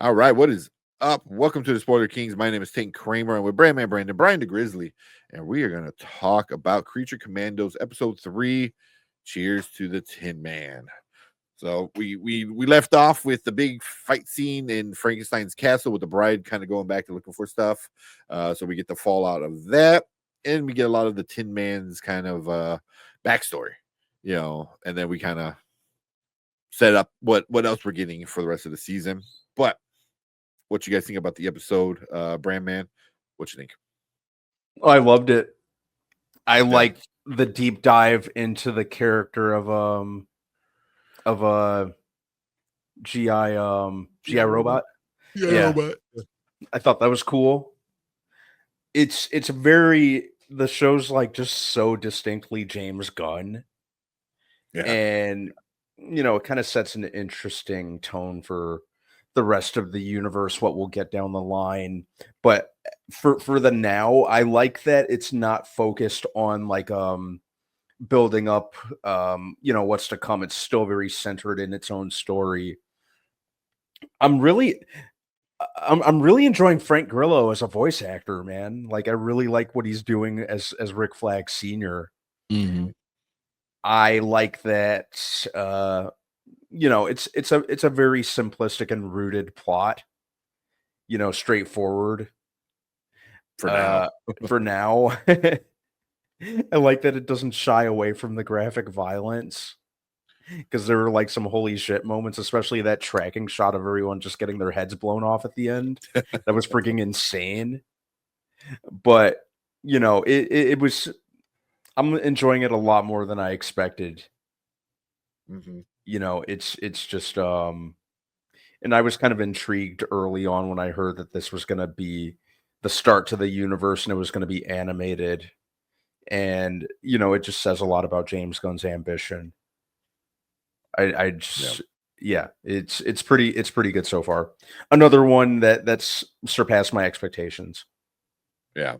All right, what is up? Welcome to the Spoiler Kings. My name is Tank Kramer, and with Brandman Brandon, Brian the Grizzly, and we are going to talk about Creature Commandos Episode 3. Cheers to the Tin Man. So we left off with the big fight scene in Frankenstein's castle with the bride kind of going back to looking for stuff. So we get the fallout of that, and we get a lot of the Tin Man's kind of backstory, and then we kind of set up what else we're getting for the rest of the season. But what you guys think about the episode, Brandman? What you think? Oh, I loved it. I Yeah. like the deep dive into the character of a GI robot. Yeah, Robot. I thought that was cool. It's very the show's like just so distinctly James Gunn, Yeah. and it kind of sets an interesting tone for the rest of the universe, what we'll get down the line. But for the now, I like that it's not focused on like building up what's to come. It's still very centered in its own story. I'm really I'm really enjoying Frank Grillo as a voice actor, man. Like I really like what he's doing as Rick Flag Sr. Mhm. I like that it's a very simplistic and rooted plot, straightforward. For now. For now. I like that it doesn't shy away from the graphic violence. Because there were like some holy shit moments, especially that tracking shot of everyone just getting their heads blown off at the end. That was freaking insane. But it was. I'm enjoying it a lot more than I expected. Mm-hmm. It's just and I was kind of intrigued early on when I heard that this was going to be the start to the universe and it was going to be animated, and it just says a lot about James Gunn's ambition. I just it's pretty good so far. Another one that's surpassed my expectations. Yeah.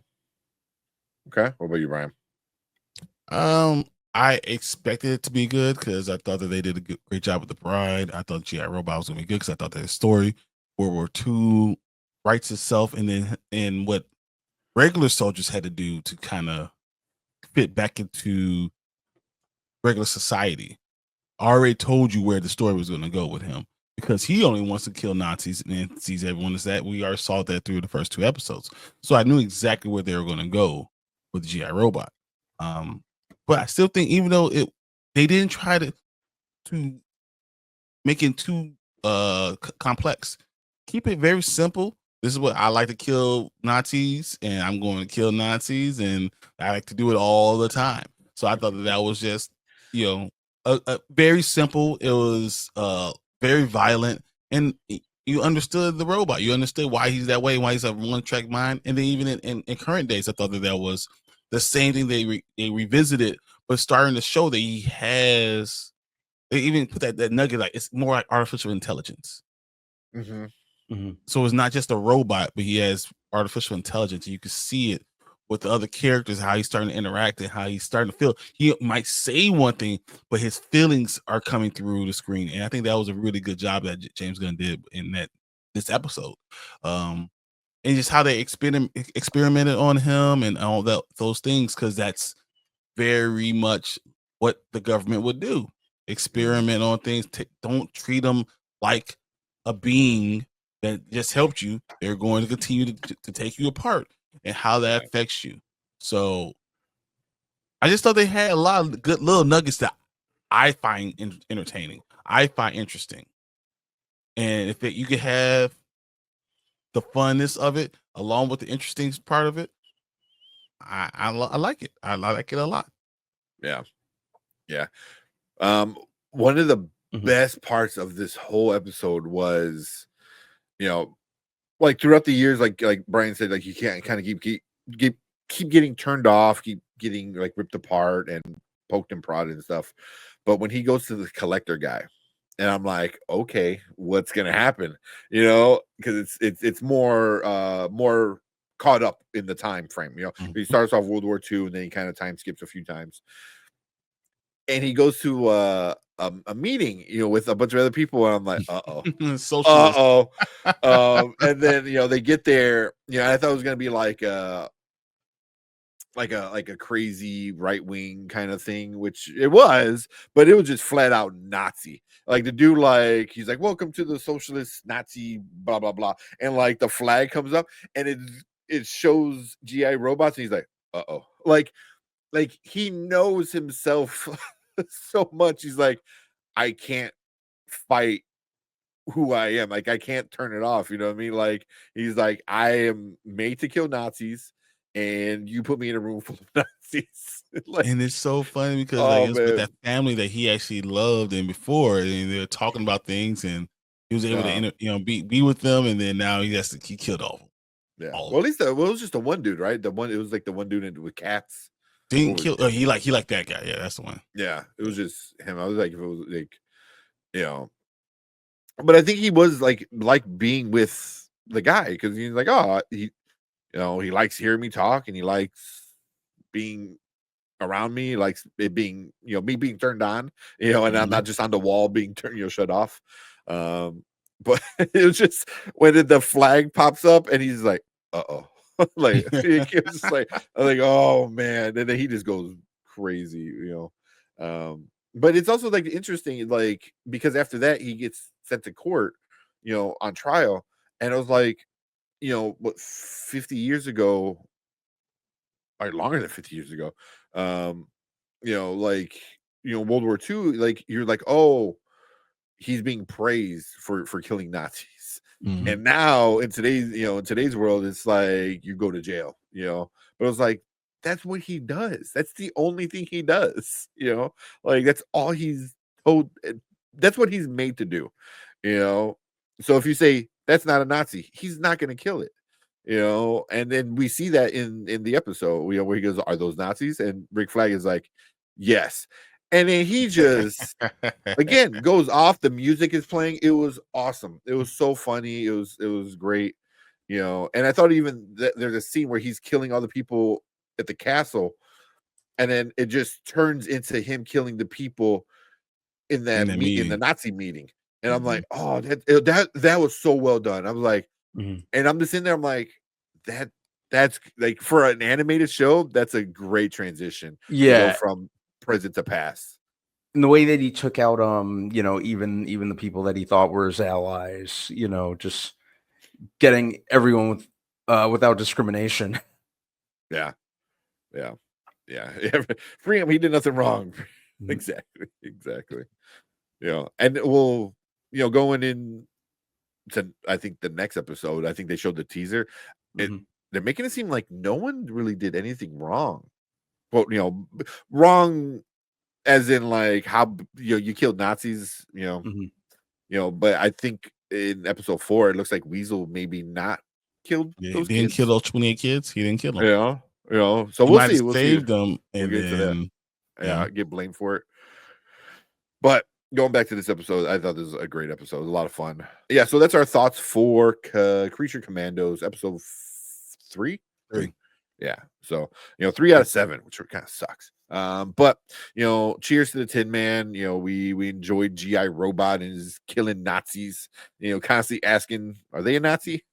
Okay. What about you, Brian? I expected it to be good because I thought that they did a great job with the bride. I thought GI Robot was gonna be good because I thought that the story, World War II, writes itself, and what regular soldiers had to do to kind of fit back into regular society. I already told you where the story was going to go with him because he only wants to kill Nazis and sees everyone as that. We already saw that through the first 2 episodes, so I knew exactly where they were going to go with the GI Robot. But I still think, even though they didn't try to make it too complex, keep it very simple. This is what I like to kill Nazis, and I'm going to kill Nazis, and I like to do it all the time. So I thought that was just, very simple. It was very violent, and you understood the robot. You understood why he's that way, why he's a one-track mind. And then even in current days, I thought that was the same thing they revisited, but starting to show that he has. They even put that nugget, like it's more like artificial intelligence. Mm-hmm. Mm-hmm. So it's not just a robot, but he has artificial intelligence. You can see it with the other characters, how he's starting to interact and how he's starting to feel. He might say one thing, but his feelings are coming through the screen. And I think that was a really good job that James Gunn did in this episode. And just how they experimented on him and all those things, because that's very much what the government would do. Experiment on things. Don't treat them like a being that just helped you. They're going to continue to take you apart, and how that affects you. So I just thought they had a lot of good little nuggets that I find entertaining. I find interesting. And if you could have the funness of it along with the interesting part of it, I like it. I like it a lot. Yeah. Yeah. One of the best parts of this whole episode was, like throughout the years, like Brian said, like you can't kind of keep getting turned off, keep getting like ripped apart and poked and prodded and stuff. But when he goes to the collector guy, and I'm like, okay, what's gonna happen? Because it's more caught up in the time frame. He starts off World War II and then he kind of time skips a few times. and he goes to a meeting, with a bunch of other people, and I'm like, Socialist. and then they get there. I thought it was gonna be like a crazy right wing kind of thing, which it was, but it was just flat out Nazi. Like the dude, like he's like, "Welcome to the socialist Nazi," blah blah blah, and like the flag comes up, and it shows GI robots, and he's like, like he knows himself so much. He's like, I can't fight who I am. Like I can't turn it off. You know what I mean? Like he's like, I am made to kill Nazis, and you put me in a room full of Nazis. Like, And it's so funny because like oh it's with that man, family that he actually loved and before, and they're talking about things, and he was able uh, to be with them, and then now he killed all of them. yeah. All of Well, them. at least it was just the one dude, right? It was like the one dude with cats. Didn't What was kill. it? He liked that guy. Yeah, that's the one. Yeah, it was just him. I was like, if it was like, you know, but I think he was like being with the guy because he's like, oh, he likes hearing me talk, and he likes being around me, he likes it being, me being turned on, and I'm Mhm. not just on the wall being turned, shut off. But it was just when the flag pops up and he's like, uh-oh. Like it was just like, I'm like, oh man, and then he just goes crazy, but it's also like interesting, like because after that he gets sent to court, on trial, and I was like, what, 50 years ago, or longer than 50 years ago, um like, World War II, like you're like, oh, he's being praised for killing Nazis. Mhm. And now in today's world, it's like you go to jail, but it was like, that's what he does. That's the only thing he does, like that's all he's told. That's what he's made to do, you know. So if you say that's not a Nazi, he's not going to kill it, and then we see that in the episode, where he goes, are those Nazis? And Rick Flag is like, yes. And then he just again goes off. The music is playing. It was awesome. It was so funny. It was great, and I thought even there's a scene where he's killing all the people at the castle, and then it just turns into him killing the people in In that that in the meeting. Nazi meeting. And I'm Mhm. like, oh, that was so well done. I was like, Mhm. and I'm just in there, I'm like, that's like, for an animated show, that's a great transition to go Yeah, from present to past. and the way that he took out, even the people that he thought were his allies, just getting everyone without discrimination. Yeah, yeah, yeah. Free him. He did nothing wrong. Mhm. Exactly. And we'll, going in to, I think, the next episode, I think they showed the teaser. It Mhm. They're making it seem like no one really did anything wrong. Well, wrong as in like how, you killed Nazis, Mhm. but I think in episode 4, it looks like Weasel maybe not killed Yeah, he those didn't kill kids. those 28 kids. He didn't kill them. So He we'll might have see. We'll see. saved them, We'll and get into that. then Yeah, get blamed for it. But going back to this episode, I thought this was a great episode. It was a lot of fun. Yeah, so that's our thoughts for Creature Commandos episode 3. 3. 3. Yeah. So, 3 out of 7, which kind of sucks. But cheers to the Tin Man. We enjoyed GI Robot and his killing Nazis, constantly asking, are they a Nazi?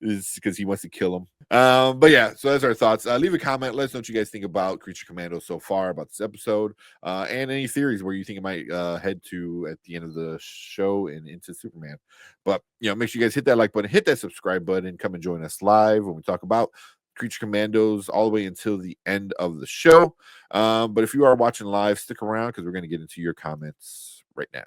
Is because he wants to kill them. But yeah, so that's our thoughts. Leave a comment. Let us know what you guys think about Creature Commandos so far, about this episode, and any theories where you think it might head to at the end of the show and into Superman. But make sure you guys hit that like button, hit that subscribe button, come and join us live when we talk about Creature Commandos all the way until the end of the show. But if you are watching live, stick around because we're going to get into your comments right now.